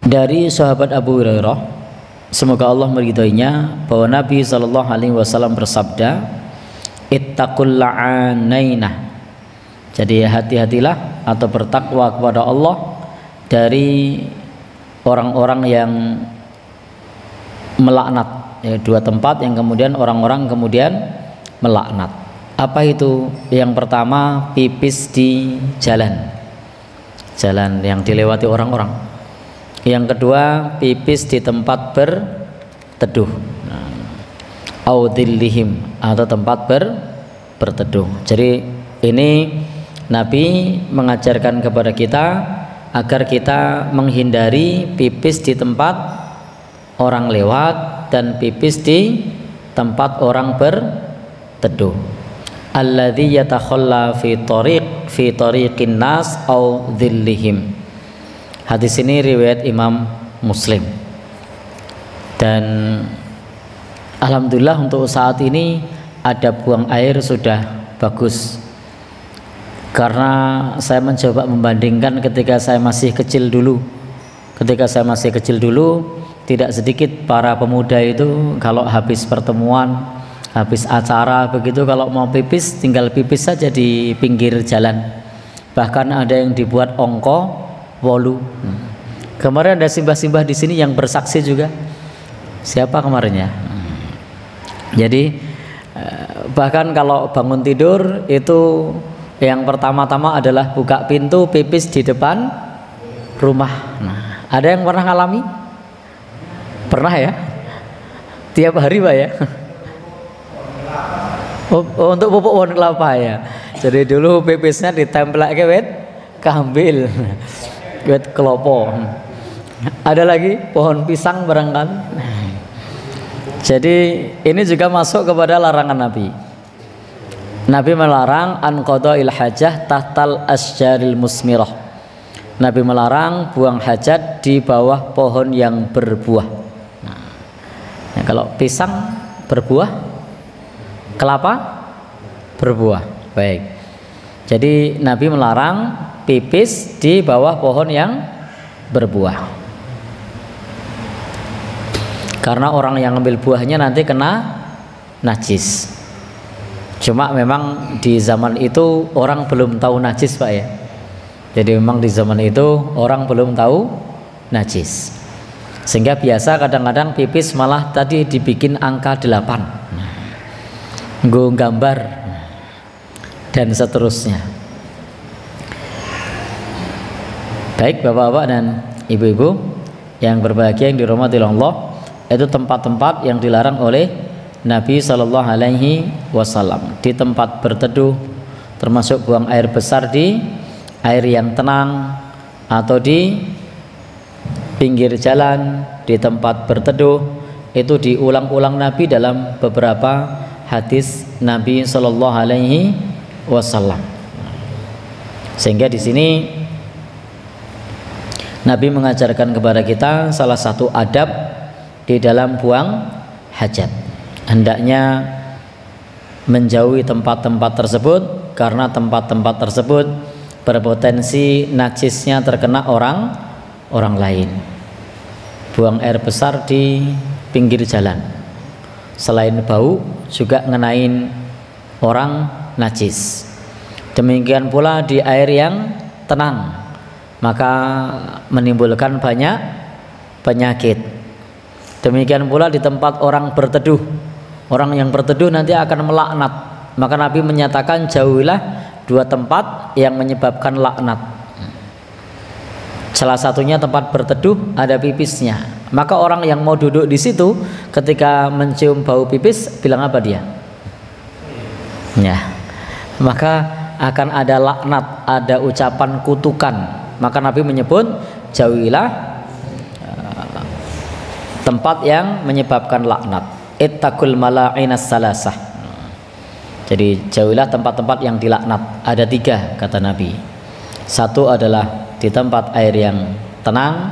Dari sahabat Abu Hurairah, semoga Allah meridhoinya, bahwa Nabi sallallahu alaihi wasallam bersabda, ittaqul la'anainah. Jadi hati-hatilah atau bertakwa kepada Allah dari orang-orang yang melaknat, ya, dua tempat yang kemudian orang-orang kemudian melaknat. Apa itu? Yang pertama, pipis di jalan yang dilewati orang-orang. Yang kedua, pipis di tempat berteduh, audillihim, atau tempat berteduh. Jadi ini Nabi mengajarkan kepada kita agar kita menghindari pipis di tempat orang lewat dan pipis di tempat orang berteduh. Alladzi yatakhalla fi tariqin nas au dhillihim. Hadis ini riwayat Imam Muslim. Dan alhamdulillah untuk saat ini ada buang air sudah bagus. Karena saya mencoba membandingkan ketika saya masih kecil dulu. Ketika saya masih kecil dulu, tidak sedikit para pemuda itu kalau habis pertemuan, habis acara begitu, kalau mau pipis tinggal pipis saja di pinggir jalan. Bahkan ada yang dibuat ongko wolu. Kemarin ada simbah-simbah di sini yang bersaksi juga. Siapa kemarinnya? Jadi bahkan kalau bangun tidur itu yang pertama-tama adalah buka pintu pipis di depan rumah. Nah, ada yang pernah ngalami? Pernah ya? Tiap hari Pak ya? Untuk pupuk pohon kelapa ya. Jadi dulu pipisnya ditempelake wit kambil. Wit kelopo. Ada lagi pohon pisang barangkali. Jadi ini juga masuk kepada larangan Nabi. Nabi melarang an qada'il hajah tahtal asjaril musmirah. Nabi melarang buang hajat di bawah pohon yang berbuah. Nah, kalau pisang berbuah, kelapa berbuah. Baik. Jadi Nabi melarang pipis di bawah pohon yang berbuah. Karena orang yang ambil buahnya nanti kena najis. Cuma memang di zaman itu orang belum tahu najis Pak ya. Jadi memang di zaman itu orang belum tahu najis. Sehingga biasa kadang-kadang pipis malah tadi dibikin angka 8. Nggo gambar dan seterusnya. Baik Bapak-bapak dan Ibu-ibu yang berbahagia yang dirahmati Allah, itu tempat-tempat yang dilarang oleh Nabi Shallallahu Alaihi Wasallam. Di tempat berteduh, termasuk buang air besar di air yang tenang, atau di pinggir jalan, di tempat berteduh, itu diulang-ulang Nabi dalam beberapa hadis Nabi Shallallahu Alaihi Wasallam. Sehingga di sini Nabi mengajarkan kepada kita salah satu adab di dalam buang hajat. Hendaknya menjauhi tempat-tempat tersebut, karena tempat-tempat tersebut berpotensi najisnya terkena orang lain. Buang air besar di pinggir jalan, selain bau juga ngenain orang najis. Demikian pula di air yang tenang, maka menimbulkan banyak penyakit. Demikian pula di tempat orang berteduh, orang yang berteduh nanti akan melaknat. Maka Nabi menyatakan jauhilah dua tempat yang menyebabkan laknat. Salah satunya tempat berteduh ada pipisnya. Maka orang yang mau duduk di situ ketika mencium bau pipis bilang apa dia? Ya, maka akan ada laknat, ada ucapan kutukan. Maka Nabi menyebut jauhilah tempat yang menyebabkan laknat. Ittaqul mala'inas salasah. Jadi jauhilah tempat-tempat yang dilaknat. Ada 3 kata Nabi. Satu adalah di tempat air yang tenang,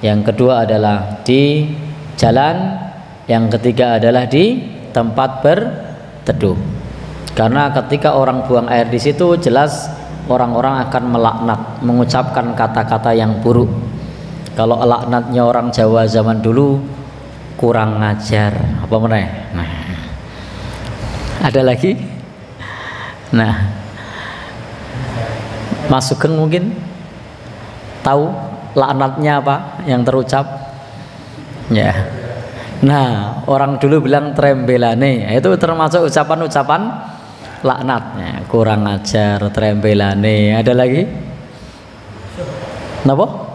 yang kedua adalah di jalan, yang ketiga adalah di tempat berteduh. Karena ketika orang buang air di situ jelas orang-orang akan melaknat, mengucapkan kata-kata yang buruk. Kalau laknatnya orang Jawa zaman dulu kurang ngajar, apa meneh? Nah, ada lagi? Nah, Mas Sugeng mungkin tahu laknatnya apa yang terucap? Ya. Nah, orang dulu bilang trembelane, itu termasuk ucapan-ucapan laknatnya. Kurang ajar, trembelane. Ada lagi? Napa?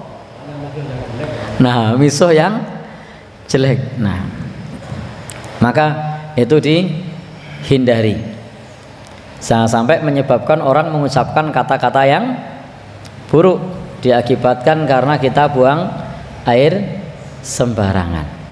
Nah, misuh yang jelek. Nah, maka itu dihindari. Jangan sampai menyebabkan orang mengucapkan kata-kata yang buruk, diakibatkan karena kita buang air sembarangan.